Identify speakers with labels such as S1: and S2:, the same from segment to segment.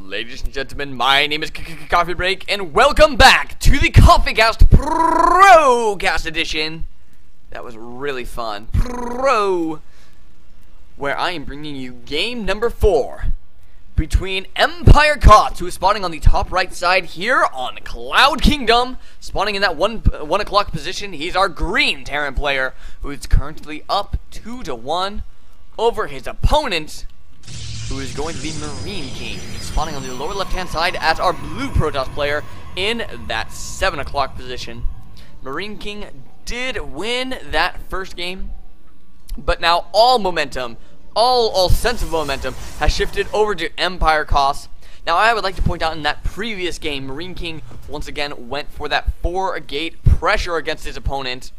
S1: Ladies and gentlemen, my name is Coffee Break, and welcome back to the CoffeeCast ProCast edition. That was really fun. Where I am bringing you game number 4 between Empire Cots, who is spawning on the top right side here on Cloud Kingdom, spawning in that 1 o'clock position. He's our green Terran player, who is currently up 2-1 over his opponent, who is going to be MarineKing, spawning on the lower left-hand side as our blue Protoss player in that 7 o'clock position. MarineKing did win that first game, but now all momentum, all sense of momentum has shifted over to Empire Costs. Now, I would like to point out in that previous game, MarineKing once again went for that 4-gate pressure against his opponent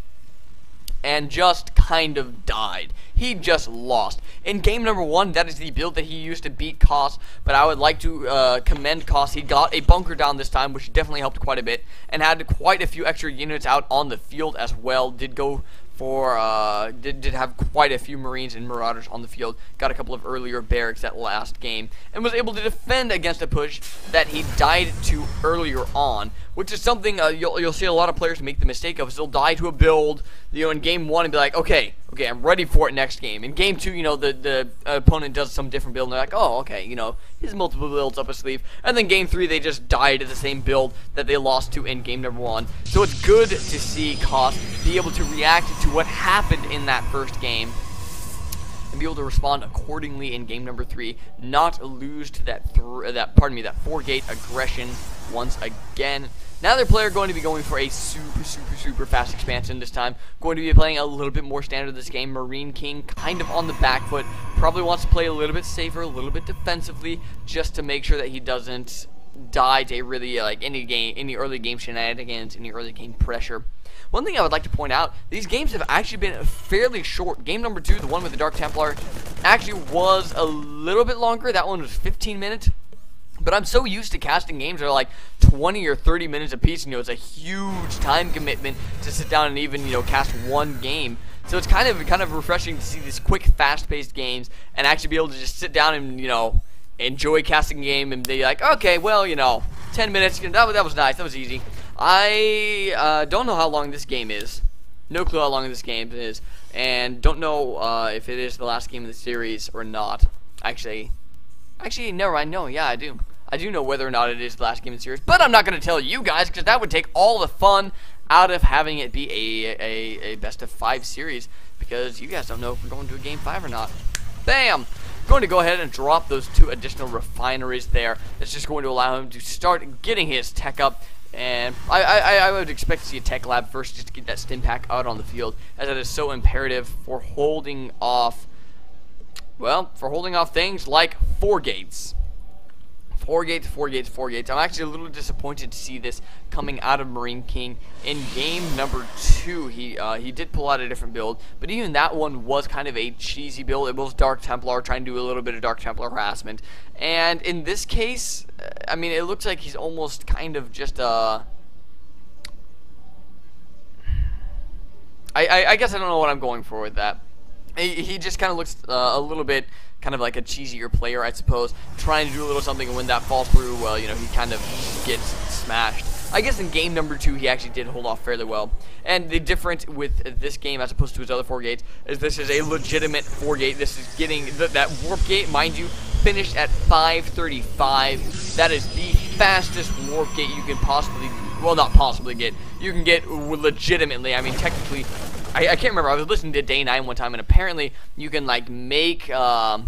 S1: and just kind of died. He just lost. In game number 1, that is the build that he used to beat Koss, but I would like to commend Koss. He got a bunker down this time, which definitely helped quite a bit, and had quite a few extra units out on the field as well. Did go for, did have quite a few Marines and Marauders on the field. Got a couple of earlier barracks that last game, and was able to defend against a push that he died to earlier on, which is something you'll see a lot of players make the mistake of. They'll die to a build, you know, in game 1 and be like, okay, I'm ready for it next game. In game 2, you know, the opponent does some different build, and they're like, oh, okay, you know, he has multiple builds up his sleeve. And then game 3, they just died at the same build that they lost to in game number 1. So it's good to see Koss be able to react to what happened in that first game and be able to respond accordingly in game number 3, not lose to that 4-gate aggression once again. Now their player going to be going for a super fast expansion this time. Going to be playing a little bit more standard this game. MarineKing kind of on the back foot. Probably wants to play a little bit safer, a little bit defensively, just to make sure that he doesn't die to really any early game shenanigans, any early game pressure. One thing I would like to point out, these games have actually been fairly short. Game number 2, the one with the Dark Templar, actually was a little bit longer. That one was 15 minutes. But I'm so used to casting games that are like 20 or 30 minutes apiece. You know, it's a huge time commitment to sit down and even, you know, cast one game. So it's kind of refreshing to see these quick, fast-paced games and actually be able to just sit down and, you know, enjoy casting a game and be like, okay, well, you know, 10 minutes, that was nice, that was easy. I don't know how long this game is. No clue how long this game is, and don't know if it is the last game of the series or not. Actually, never mind. No, yeah, I do. I do know whether or not it is the last game of the series, but I'm not going to tell you guys because that would take all the fun out of having it be a best of 5 series, because you guys don't know if we're going to a game 5 or not. Bam! Going to go ahead and drop those 2 additional refineries there. That's just going to allow him to start getting his tech up. And I would expect to see a tech lab first, just to get that stim pack out on the field, as that is so imperative for holding off, well, for holding off things like 4 gates. 4 gates. I'm actually a little disappointed to see this coming out of MarineKing. In game number 2, he did pull out a different build, but even that one was kind of a cheesy build. It was Dark Templar, trying to do a little bit of Dark Templar harassment. And in this case, I mean, it looks like he's almost kind of just I guess I don't know what I'm going for with that. He just kind of looks a little bit kind of like a cheesier player, I suppose, trying to do a little something, and when that falls through, well, you know, he kind of gets smashed. I guess in game number 2, he actually did hold off fairly well. And the difference with this game as opposed to his other 4 gates is this is a legitimate 4-gate. This is getting that warp gate, mind you, finished at 5:35. That is the fastest warp gate you can possibly, well, not possibly get. You can get legitimately. I mean, technically, I can't remember. I was listening to Day 9 one time, and apparently you can like make a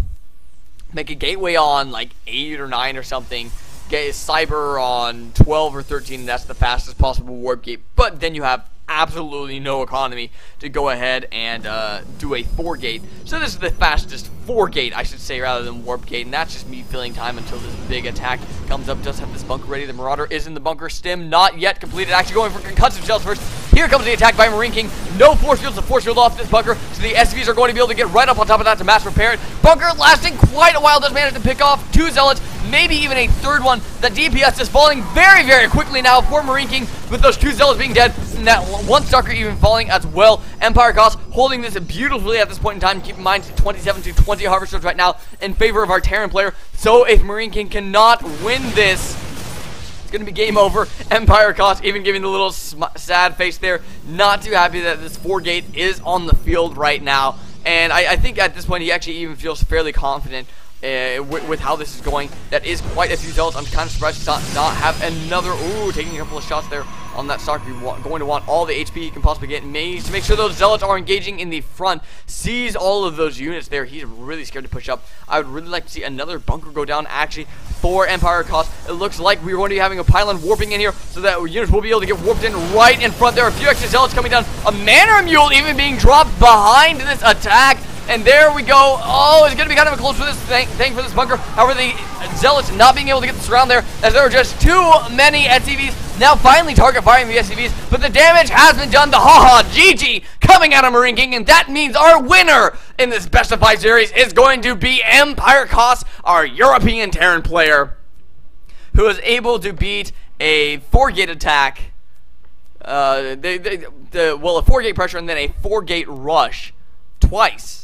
S1: gateway on like 8 or 9 or something. Get cyber on 12 or 13. And that's the fastest possible warp gate. But then you have absolutely no economy to go ahead and do a 4-gate. So this is the fastest 4-gate, I should say, rather than warp gate, and that's just me filling time until this big attack comes up. Does have this bunker ready. The Marauder is in the bunker. Stim not yet completed. Actually going for concussive shells first. He Here comes the attack by MarineKing. No force fields to force field off this bunker, so the SCVs are going to be able to get right up on top of that to mass repair it. Bunker lasting quite a while, does manage to pick off 2 zealots, maybe even a 3rd one. The DPS is falling very, very quickly now for MarineKing, with those 2 zealots being dead, and that 1 stalker even falling as well. Empire Cost holding this beautifully at this point in time. Keep in mind, 27 to 20 harvesters right now in favor of our Terran player. So if MarineKing cannot win this, it's going to be game over. Empire Cost even giving the little sad face there. Not too happy that this 4-gate is on the field right now. And I think at this point he actually even feels fairly confident with how this is going. That is quite a few zealots. I'm kind of surprised to not have another. Ooh, taking a couple of shots there on that stalker. You're going to want all the HP he can possibly get. To make sure those zealots are engaging in the front. Sees all of those units there. He's really scared to push up. I would really like to see another bunker go down actually for Empire Cost. It looks like we're going to be having a pylon warping in here, so that units will be able to get warped in right in front. There are a few extra zealots coming down. A Manor Mule even being dropped behind this attack. And there we go. Oh, it's going to be kind of a close for this thing for this bunker. However, the zealots not being able to get the surround there, as there were just too many SCVs. Now finally target firing the SCVs, but the damage has been done. The haha GG coming out of MarineKing, and that means our winner in this best of 5 series is going to be Empire Cost, our European Terran player, who is able to beat a 4-gate attack. A 4-gate pressure and then a 4-gate rush twice.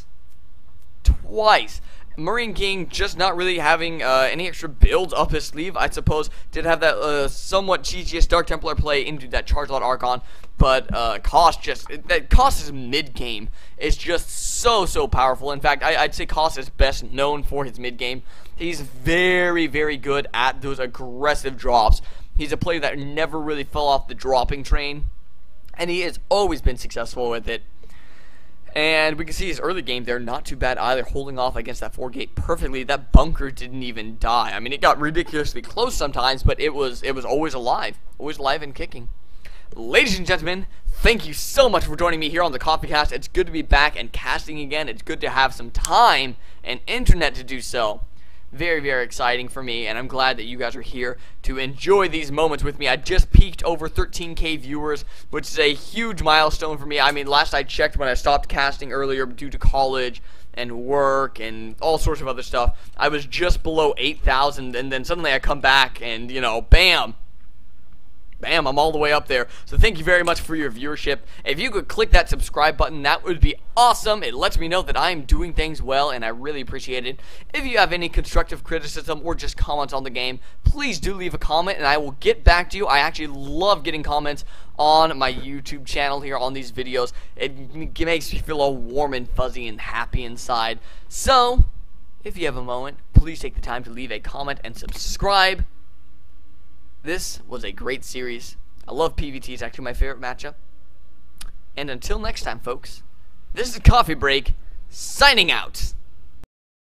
S1: MarineKing just not really having any extra builds up his sleeve, I suppose. Did have that somewhat cheesiest Dark Templar play into that Charge Lot Archon, but Kost's mid game is just so powerful. In fact, I'd say Kost is best known for his mid game. He's very, very good at those aggressive drops. He's a player that never really fell off the dropping train, and he has always been successful with it. And we can see his early game there, not too bad either, holding off against that 4-gate perfectly. That bunker didn't even die. I mean, it got ridiculously close sometimes, but it was always alive and kicking. Ladies and gentlemen, thank you so much for joining me here on the CoffeeCast. It's good to be back and casting again. It's good to have some time and internet to do so. Very, very exciting for me, and I'm glad that you guys are here to enjoy these moments with me. I just peaked over 13K viewers, which is a huge milestone for me. I mean, last I checked when I stopped casting earlier due to college and work and all sorts of other stuff, I was just below 8,000, and then suddenly I come back and, you know, bam, I'm all the way up there. So thank you very much for your viewership. If you could click that subscribe button, that would be awesome. It lets me know that I'm doing things well, and I really appreciate it. If you have any constructive criticism or just comments on the game, please do leave a comment, and I will get back to you. I actually love getting comments on my YouTube channel here on these videos. It makes me feel all warm and fuzzy and happy inside. So, if you have a moment, please take the time to leave a comment and subscribe. This was a great series. I love PvT. It's actually my favorite matchup. And until next time, folks, this is Coffee Break, signing out.